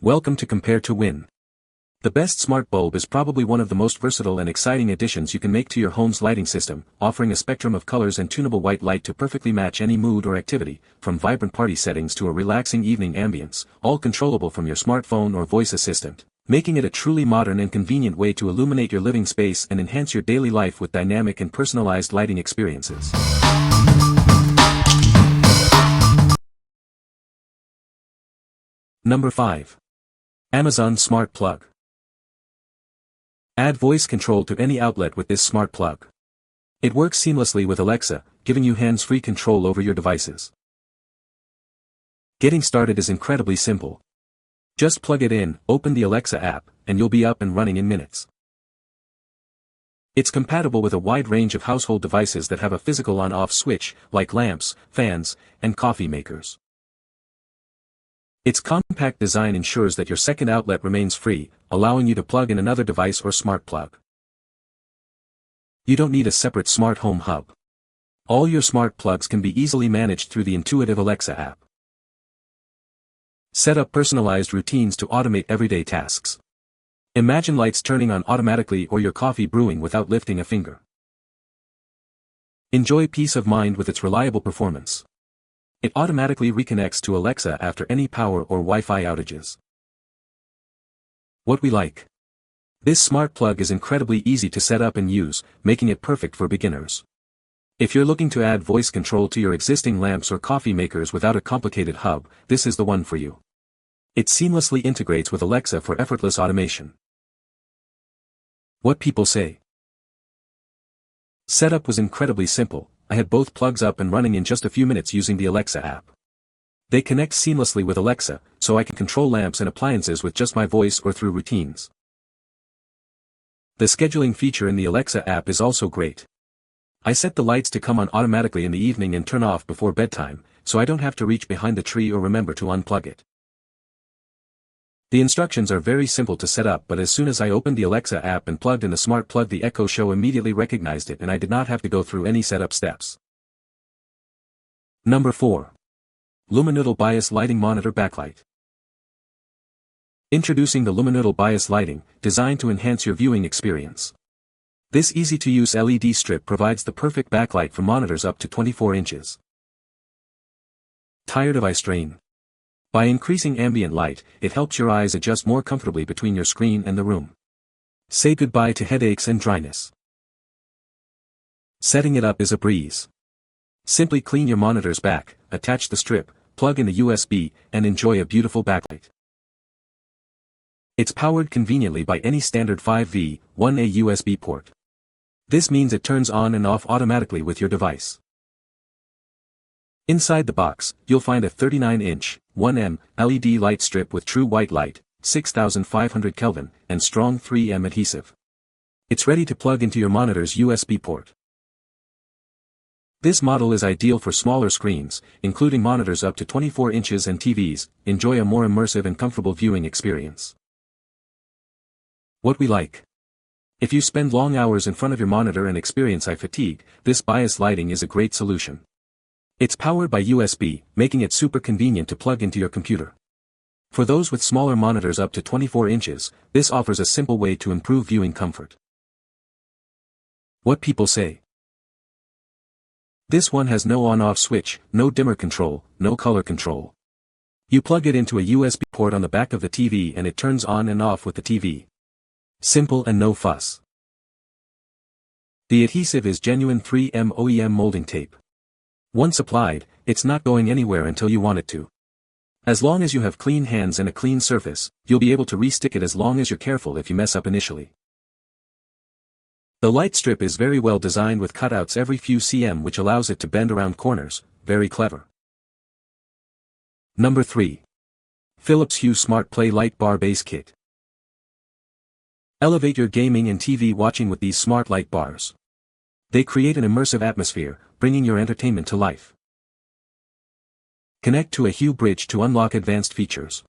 Welcome to Compare to Win. The best smart bulb is probably one of the most versatile and exciting additions you can make to your home's lighting system, offering a spectrum of colors and tunable white light to perfectly match any mood or activity, from vibrant party settings to a relaxing evening ambience, all controllable from your smartphone or voice assistant, making it a truly modern and convenient way to illuminate your living space and enhance your daily life with dynamic and personalized lighting experiences. Number 5. Amazon Smart Plug. Add voice control to any outlet with this smart plug. It works seamlessly with Alexa, giving you hands-free control over your devices. Getting started is incredibly simple. Just plug it in, open the Alexa app, and you'll be up and running in minutes. It's compatible with a wide range of household devices that have a physical on-off switch, like lamps, fans, and coffee makers. Its compact design ensures that your second outlet remains free, allowing you to plug in another device or smart plug. You don't need a separate smart home hub. All your smart plugs can be easily managed through the intuitive Alexa app. Set up personalized routines to automate everyday tasks. Imagine lights turning on automatically or your coffee brewing without lifting a finger. Enjoy peace of mind with its reliable performance. It automatically reconnects to Alexa after any power or Wi-Fi outages. What we like. This smart plug is incredibly easy to set up and use, making it perfect for beginners. If you're looking to add voice control to your existing lamps or coffee makers without a complicated hub, this is the one for you. It seamlessly integrates with Alexa for effortless automation. What people say. Setup was incredibly simple. I had both plugs up and running in just a few minutes using the Alexa app. They connect seamlessly with Alexa, so I can control lamps and appliances with just my voice or through routines. The scheduling feature in the Alexa app is also great. I set the lights to come on automatically in the evening and turn off before bedtime, so I don't have to reach behind the tree or remember to unplug it. The instructions are very simple to set up, but as soon as I opened the Alexa app and plugged in the smart plug, the Echo Show immediately recognized it and I did not have to go through any setup steps. Number 4. Luminoodle Bias Lighting Monitor Backlight. Introducing the Luminoodle Bias Lighting, designed to enhance your viewing experience. This easy-to-use LED strip provides the perfect backlight for monitors up to 24 inches. Tired of eye strain? By increasing ambient light, it helps your eyes adjust more comfortably between your screen and the room. Say goodbye to headaches and dryness. Setting it up is a breeze. Simply clean your monitor's back, attach the strip, plug in the USB, and enjoy a beautiful backlight. It's powered conveniently by any standard 5V, 1A USB port. This means it turns on and off automatically with your device. Inside the box, you'll find a 39-inch, 1M, LED light strip with true white light, 6500 Kelvin, and strong 3M adhesive. It's ready to plug into your monitor's USB port. This model is ideal for smaller screens, including monitors up to 24 inches and TVs. Enjoy a more immersive and comfortable viewing experience. What we like. If you spend long hours in front of your monitor and experience eye fatigue, this bias lighting is a great solution. It's powered by USB, making it super convenient to plug into your computer. For those with smaller monitors up to 24 inches, this offers a simple way to improve viewing comfort. What people say. This one has no on-off switch, no dimmer control, no color control. You plug it into a USB port on the back of the TV and it turns on and off with the TV. Simple and no fuss. The adhesive is genuine 3M OEM molding tape. Once applied, it's not going anywhere until you want it to. As long as you have clean hands and a clean surface, you'll be able to re-stick it as long as you're careful if you mess up initially. The light strip is very well designed with cutouts every few cm, which allows it to bend around corners. Very clever. Number 3. Philips Hue Smart Play Light Bar Base Kit. Elevate your gaming and TV watching with these smart light bars. They create an immersive atmosphere, bringing your entertainment to life. Connect to a Hue bridge to unlock advanced features.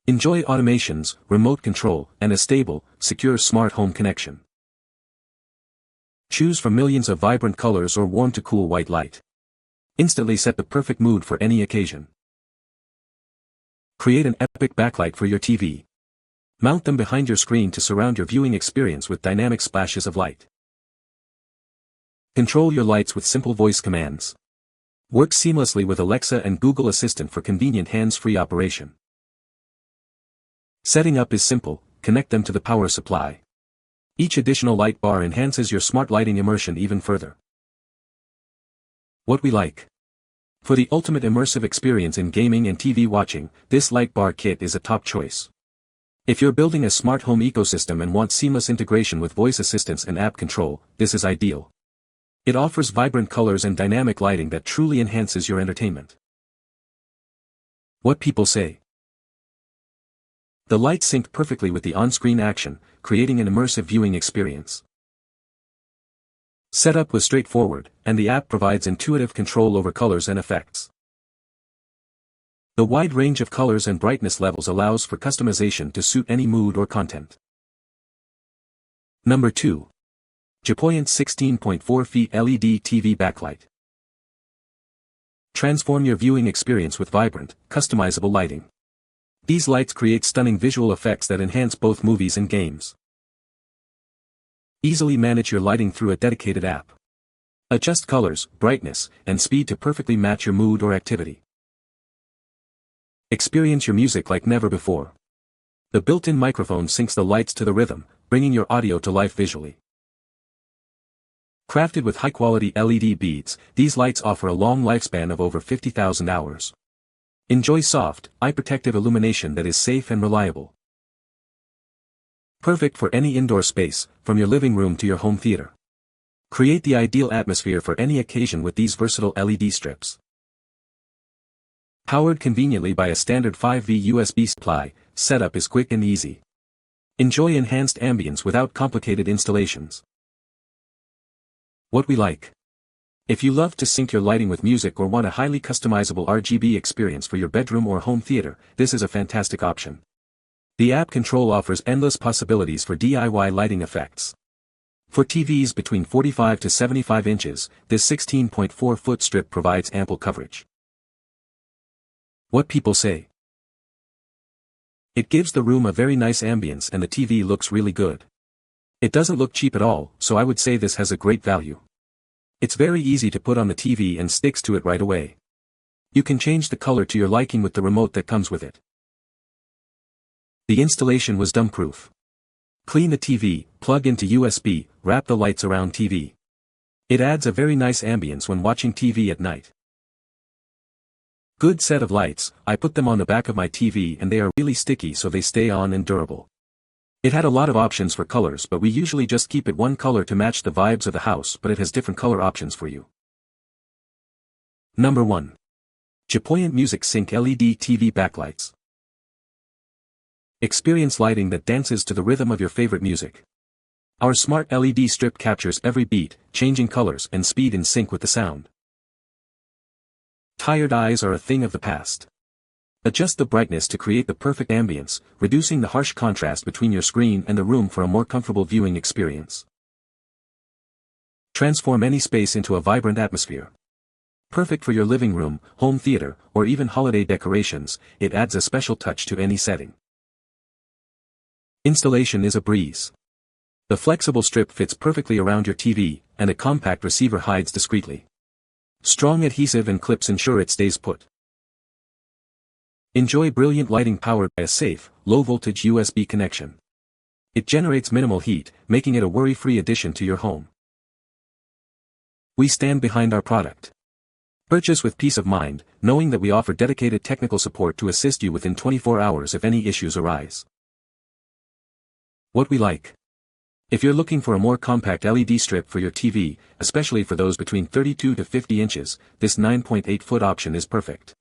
Enjoy automations, remote control, and a stable, secure smart home connection. Choose from millions of vibrant colors or warm to cool white light. Instantly set the perfect mood for any occasion. Create an epic backlight for your TV. Mount them behind your screen to surround your viewing experience with dynamic splashes of light. Control your lights with simple voice commands. Work seamlessly with Alexa and Google Assistant for convenient hands-free operation. Setting up is simple, connect them to the power supply. Each additional light bar enhances your smart lighting immersion even further. What we like. For the ultimate immersive experience in gaming and TV watching, this light bar kit is a top choice. If you're building a smart home ecosystem and want seamless integration with voice assistance and app control, this is ideal. It offers vibrant colors and dynamic lighting that truly enhances your entertainment. What people say. The lights sync perfectly with the on-screen action, creating an immersive viewing experience. Setup was straightforward, and the app provides intuitive control over colors and effects. The wide range of colors and brightness levels allows for customization to suit any mood or content. Number 2. GIPOYENT 16.4 feet LED TV Backlight. Transform your viewing experience with vibrant, customizable lighting. These lights create stunning visual effects that enhance both movies and games. Easily manage your lighting through a dedicated app. Adjust colors, brightness, and speed to perfectly match your mood or activity. Experience your music like never before. The built-in microphone syncs the lights to the rhythm, bringing your audio to life visually. Crafted with high-quality LED beads, these lights offer a long lifespan of over 50,000 hours. Enjoy soft, eye-protective illumination that is safe and reliable. Perfect for any indoor space, from your living room to your home theater. Create the ideal atmosphere for any occasion with these versatile LED strips. Powered conveniently by a standard 5V USB supply, setup is quick and easy. Enjoy enhanced ambience without complicated installations. What we like. If you love to sync your lighting with music or want a highly customizable RGB experience for your bedroom or home theater, this is a fantastic option. The app control offers endless possibilities for DIY lighting effects. For TVs between 45 to 75 inches, this 16.4-foot strip provides ample coverage. What people say. It gives the room a very nice ambience and the TV looks really good. It doesn't look cheap at all, so I would say this has a great value. It's very easy to put on the TV and sticks to it right away. You can change the color to your liking with the remote that comes with it. The installation was dump-proof. Clean the TV, plug into USB, wrap the lights around TV. It adds a very nice ambience when watching TV at night. Good set of lights, I put them on the back of my TV and they are really sticky so they stay on and durable. It had a lot of options for colors but we usually just keep it one color to match the vibes of the house, but it has different color options for you. Number 1. GIPOYENT Music Sync LED TV Backlights. Experience lighting that dances to the rhythm of your favorite music. Our smart LED strip captures every beat, changing colors and speed in sync with the sound. Tired eyes are a thing of the past. Adjust the brightness to create the perfect ambience, reducing the harsh contrast between your screen and the room for a more comfortable viewing experience. Transform any space into a vibrant atmosphere. Perfect for your living room, home theater, or even holiday decorations, it adds a special touch to any setting. Installation is a breeze. The flexible strip fits perfectly around your TV, and a compact receiver hides discreetly. Strong adhesive and clips ensure it stays put. Enjoy brilliant lighting powered by a safe, low-voltage USB connection. It generates minimal heat, making it a worry-free addition to your home. We stand behind our product. Purchase with peace of mind, knowing that we offer dedicated technical support to assist you within 24 hours if any issues arise. What we like. If you're looking for a more compact LED strip for your TV, especially for those between 32 to 50 inches, this 9.8-foot option is perfect.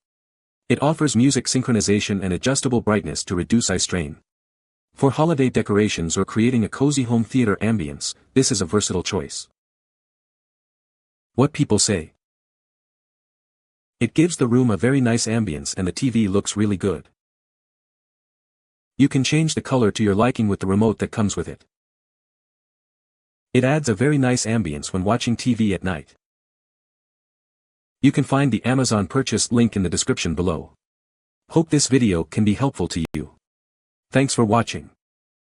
It offers music synchronization and adjustable brightness to reduce eye strain. For holiday decorations or creating a cozy home theater ambience, this is a versatile choice. What people say. It gives the room a very nice ambience and the TV looks really good. You can change the color to your liking with the remote that comes with it. It adds a very nice ambience when watching TV at night. You can find the Amazon purchase link in the description below. Hope this video can be helpful to you. Thanks for watching.